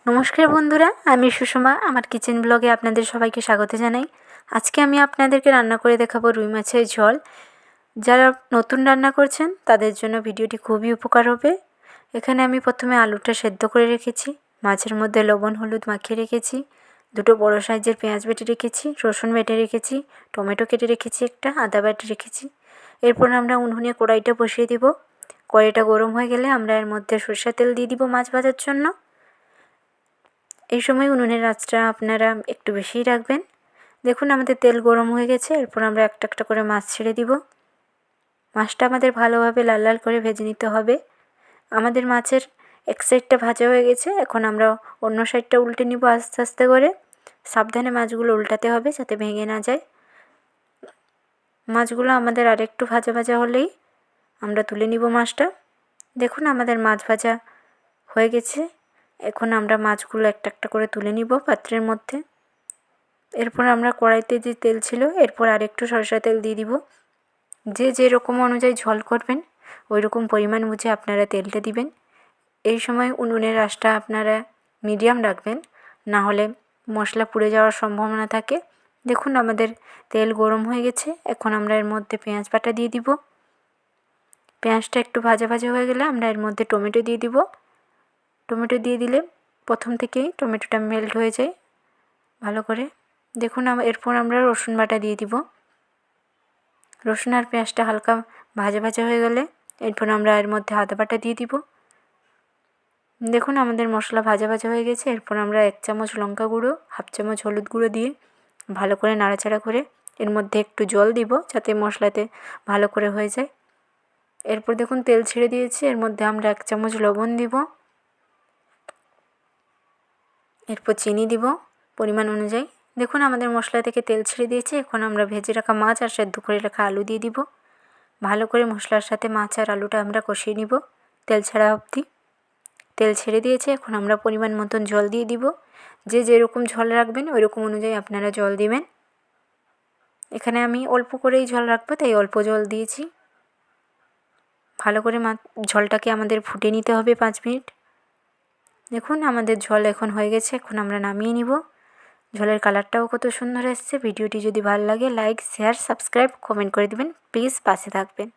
নমস্কার বন্ধুরা, আমি সুষমা। আমার কিচেন ব্লগে আপনাদের সবাইকে স্বাগত জানাই। আজকে আমি আপনাদেরকে রান্না করে দেখাবো রুই মাছের ঝোল। যারা নতুন রান্না করছেন তাদের জন্য ভিডিওটি খুবই উপকার হবে। এখানে আমি প্রথমে আলুটা সেদ্ধ করে রেখেছি, মাছের মধ্যে লবণ হলুদ মাখিয়ে রেখেছি, দুটো বড় সাইজের পেঁয়াজ বেটে রেখেছি, রসুন বেটে রেখেছি, টমেটো কেটে রেখেছি, একটা আদা বেটে রেখেছি। এরপর আমরা উনুনে কড়াইটা বসিয়ে দিব। কড়াইটা গরম হয়ে গেলে আমরা এর মধ্যে সরষের তেল দিয়ে দিব মাছ ভাজার জন্য। এই সময় উনুনের আঁচটা আপনারা একটু বেশিই রাখবেন। দেখুন আমাদের তেল গরম হয়ে গেছে। এরপর আমরা একটা একটা করে মাছ ছেড়ে দিব। মাছটা আমাদের ভালোভাবে লাল লাল করে ভেজে নিতে হবে। আমাদের মাছের এক সাইডটা ভাজা হয়ে গেছে, এখন আমরা অন্য সাইডটা উল্টে নিব আস্তে আস্তে করে। সাবধানে মাছগুলো উল্টাতে হবে যাতে ভেঙে না যায়। মাছগুলো আমাদের আরেকটু ভাজা ভাজা হলেই আমরা তুলে নিব মাছটা। দেখুন আমাদের মাছ ভাজা হয়ে গেছে। এখন আমরা মাছগুলো একটা একটা করে তুলে নিব পাত্রের মধ্যে। এরপর আমরা কড়াইতে যে তেল ছিল এরপর আরেকটু সরষের তেল দিয়ে দিব। যে যেরকম অনুযায়ী ঝোল করবেন ওই রকম পরিমাণ বুঝে আপনারা তেলটা দিবেন। এই সময় উনুনের আঁচটা আপনারা মিডিয়াম রাখবেন, না হলে মশলা পুড়ে যাওয়ার সম্ভাবনা থাকে। দেখুন আমাদের তেল গরম হয়ে গেছে। এখন আমরা এর মধ্যে পেঁয়াজ বাটা দিয়ে দিব। পেঁয়াজটা একটু ভাজা ভাজা হয়ে গেলে আমরা এর মধ্যে টমেটো দিয়ে দিব। টমেটো দিয়ে দিলে প্রথম থেকেই টমেটোটা মেল্ট হয়ে যায় ভালো করে। দেখুন এরপর আমরা রসুন বাটা দিয়ে দিব। রসুন আর পেঁয়াজটা হালকা ভাজা ভাজা হয়ে গেলে এরপর আমরা এর মধ্যে আদা বাটা দিয়ে দিব। দেখুন আমাদের মশলা ভাজা ভাজা হয়ে গেছে। এরপর আমরা 1 চামচ লঙ্কা গুঁড়ো, 1/2 চামচ হলুদ গুঁড়ো দিয়ে ভালো করে নাড়াচাড়া করে এর মধ্যে একটু জল দিব যাতে মশলাতে ভালো করে হয়ে যায়। এরপর দেখুন তেল ছেড়ে দিয়েছি, এর মধ্যে আমরা 1 চামচ লবণ দিব। এরপর চিনি দিব পরিমাণ অনুযায়ী। দেখুন আমাদের মশলা থেকে তেল ছেড়ে দিয়েছে। এখন আমরা ভেজে রাখা মাছ আর সেদ্ধ করে রাখা আলু দিয়ে দিব। ভালো করে মশলার সাথে মাছ আর আলুটা আমরা কষিয়ে নিব তেল ছাড়া অবধি। তেল ছেড়ে দিয়েছে, এখন আমরা পরিমাণ মতন জল দিয়ে দিব। যে যেরকম ঝোল রাখবেন ওই রকম অনুযায়ী আপনারা জল দিবেন। এখানে আমি অল্প করেই ঝোল রাখবো তাই অল্প জল দিয়েছি। ভালো করে ঝোলটাকে আমাদের ফুটে নিতে হবে 5 মিনিট। দেখুন আমাদের ঝোল এখন হয়ে গেছে, এখন আমরা নামিয়ে নিব। ঝোলের কালারটাও কত সুন্দর এসছে। ভিডিওটি যদি ভালো লাগে লাইক শেয়ার সাবস্ক্রাইব কমেন্ট করে দিবেন। প্লিজ পাশে থাকবেন।